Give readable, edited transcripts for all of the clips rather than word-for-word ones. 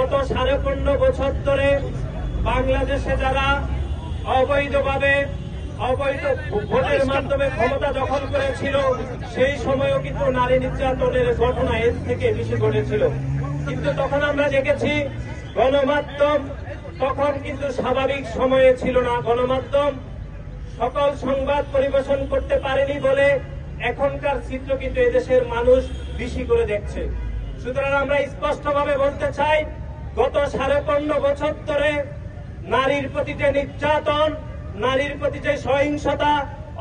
গত 15.5 বছর ধরে বাংলাদেশে যারা অবৈধভাবে অবৈধ ভোটের মাধ্যমে ক্ষমতা দখল করেছিল সেই সময়ও কিন্তু নারী নির্যাতনের ঘটনা এর থেকে বেশি ঘটেছিল। কিন্তু তখন আমরা দেখেছি গণমাধ্যম তখন কিন্তু স্বাভাবিক সময়ে ছিল না। গণমাধ্যম সকল সংবাদ পরিবেশন করতে পারেনি বলে এখনকার চিত্র কিন্তু এদেশের মানুষ বেশি করে দেখছে। সুতরাং আমরা স্পষ্টভাবে বলতে চাই, গত 15.5 বছর ধরে নারীর প্রতি যে নির্যাতন, নারীর প্রতি যে সহিংসতা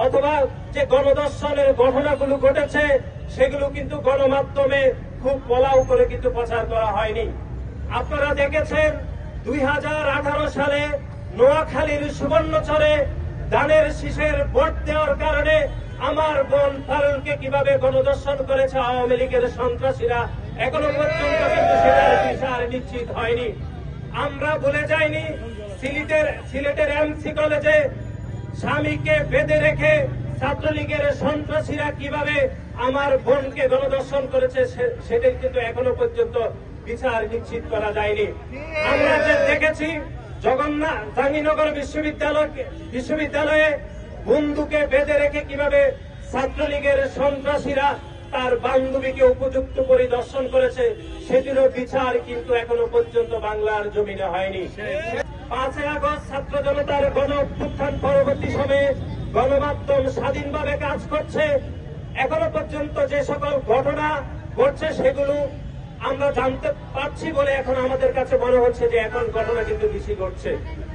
অথবা যে গণধর্ষণের ঘটনাগুলো ঘটেছে সেগুলো কিন্তু গণমাধ্যমে খুব পলাও করে কিন্তু প্রচার করা হয়নি। আপনারা দেখেছেন 2018 সালে নোয়াখালীর সুবর্ণচরে ধানের শীষের ভোট দেওয়ার কারণে আমার বোন পারুলকে কিভাবে গণধর্ষণ করেছে আওয়ামী লীগের সন্ত্রাসীরা, এখনো পর্যন্ত কিন্তু সেটার বিচার নিশ্চিত হয়নি। আমরা ভুলে যাইনি সিলেটের এমসি কলেজে স্বামীকে বেঁধে রেখে ছাত্রলীগের সন্ত্রাসীরা কিভাবে আমার বোনকে গণধর্ষণ করেছে সেটাই কিন্তু এখনো পর্যন্ত বিচার নিশ্চিত করা যায়নি। আমরা যে দেখেছি জাহাঙ্গীরনগর বিশ্ববিদ্যালয়ে বন্ধুকে বেঁধে রেখে কিভাবে ছাত্রলীগের সন্ত্রাসীরা তার বান্ধবীকে উপযুক্ত পরিদর্শন করেছে সেটিরও বিচার কিন্তু এখনো পর্যন্ত বাংলার জমিনে হয়নি। 5 আগস্ট ছাত্র জনতার গণ অভ্যুত্থান পরবর্তী সময়ে গণমাধ্যম স্বাধীনভাবে কাজ করছে। এখনো পর্যন্ত যে সকল ঘটনা ঘটছে সেগুলো আমরা জানতে পারছি বলে এখন আমাদের কাছে মনে হচ্ছে যে এখন ঘটনা কিন্তু বেশি ঘটছে,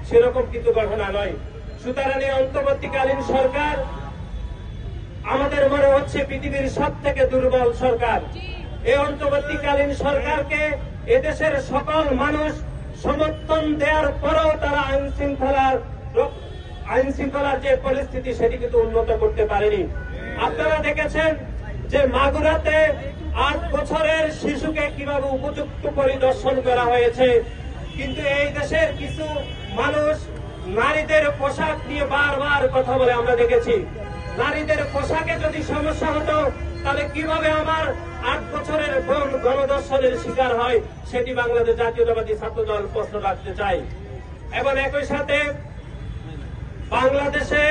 সেরকম কিন্তু ঘটনা নয়। সুতরাং এই অন্তর্বর্তীকালীন সরকার আমাদের মনে হচ্ছে পৃথিবীর সবথেকে দুর্বল সরকার। এই অন্তর্বর্তীকালীন সরকারকে এদেশের সকল মানুষ সমর্থন দেওয়ার পরেও তারা আইন শৃঙ্খলার যে পরিস্থিতি সেটি কিন্তু উন্নত করতে পারেনি। আপনারা দেখেছেন যে মাগুরাতে 8 বছরের শিশুকে কিভাবে উপযুক্ত পরিদর্শন করা হয়েছে, কিন্তু এই দেশের কিছু মানুষ নারীদের পোশাক নিয়ে বারবার কথা বলে আমরা দেখেছি। নারীদের পোশাকে যদি সমস্যা হতো তাহলে কিভাবে আমার 8 বছরের বোন গণধর্ষণের শিকার হয় সেটি বাংলাদেশ জাতীয়তাবাদী ছাত্রদল প্রশ্ন রাখতে চাই। এবং একই সাথে বাংলাদেশে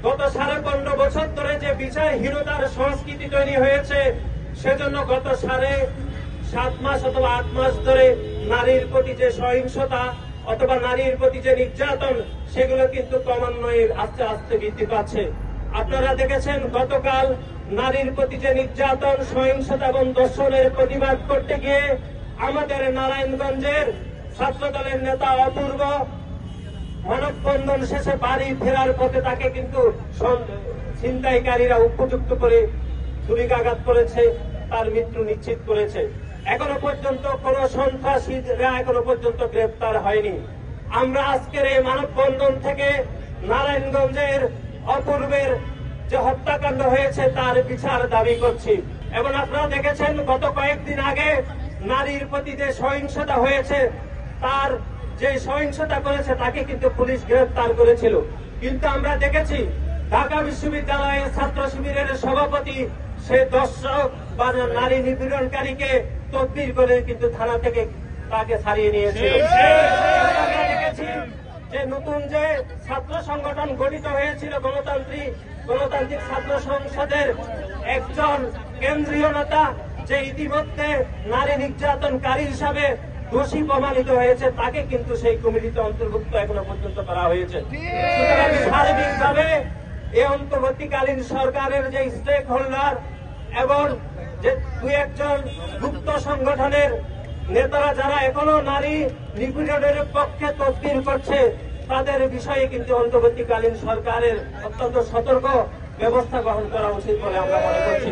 গত 15.5 বছর ধরে যে বিচারহীনতার সংস্কৃতি তৈরি হয়েছে সেজন্য গত 7.5 মাস অথবা 8 মাস ধরে নারীর প্রতি যে সহিংসতা অথবা নারীর প্রতি যে নির্যাতন সেগুলো কিন্তু ক্রমান্বয়ে আস্তে আস্তে বৃদ্ধি পাচ্ছে। আপনারা দেখেছেন গতকাল নারীর প্রতি যে নির্যাতন, সহিংসতা এবং ধর্ষণের প্রতিবাদ করতে গিয়ে আমাদের নারায়ণগঞ্জের ছাত্রদলের নেতা অপূর্ব মানববন্ধন শেষে বাড়ি ফেরার পথে তাকে কিন্তু ছিনতাইকারীরা উপযুক্ত করে ছুরিকাঘাত করেছে, তার মৃত্যু নিশ্চিত করেছে। এখনো পর্যন্ত কোন সন্ত্রাসীরা এখনো পর্যন্ত গ্রেফতার হয়নি। আমরা আজকের এই মানববন্ধন থেকে নারায়ণগঞ্জের অপূর্বের যে হত্যাকাণ্ড হয়েছে তার বিচার দাবি করছি। এবং আপনারা দেখেছেন গত কয়েকদিন আগে নারীর প্রতি যে সহিংসতা হয়েছে, তার যে সহিংসতা করেছে তাকে কিন্তু পুলিশ গ্রেফতার করেছিল। কিন্তু আমরা দেখেছি ঢাকা বিশ্ববিদ্যালয়ের ছাত্র শিবিরের সভাপতি সে দর্শক বা নারী নিপীড়নকারীকে তদবির করে কিন্তু থানা থেকে তাকে ছাড়িয়ে নিয়েছিল। আমরা দেখেছি যে নতুন যে ছাত্র সংগঠন গঠিত হয়েছিল গণতান্ত্রিক ছাত্র সংসদের একজন কেন্দ্রীয় নেতা যে ইতিমধ্যে নারী নির্যাতনকারী হিসাবে দোষী প্রমাণিত হয়েছে তাকে কিন্তু সেই কমিটিতে অন্তর্ভুক্ত এখনো পর্যন্ত করা হয়েছে। সুতরাং সার্বিকভাবে এই অন্তর্বর্তীকালীন সরকারের যে স্টেক হোল্ডার এবং যে 2-1 গুপ্ত সংগঠনের নেতারা যারা এখনো নারী নিপীড়নের পক্ষে তদবির করছে তাদের বিষয়ে কিন্তু অন্তর্বর্তীকালীন সরকারের অত্যন্ত সতর্ক ব্যবস্থা গ্রহণ করা উচিত বলে আমরা মনে করছি।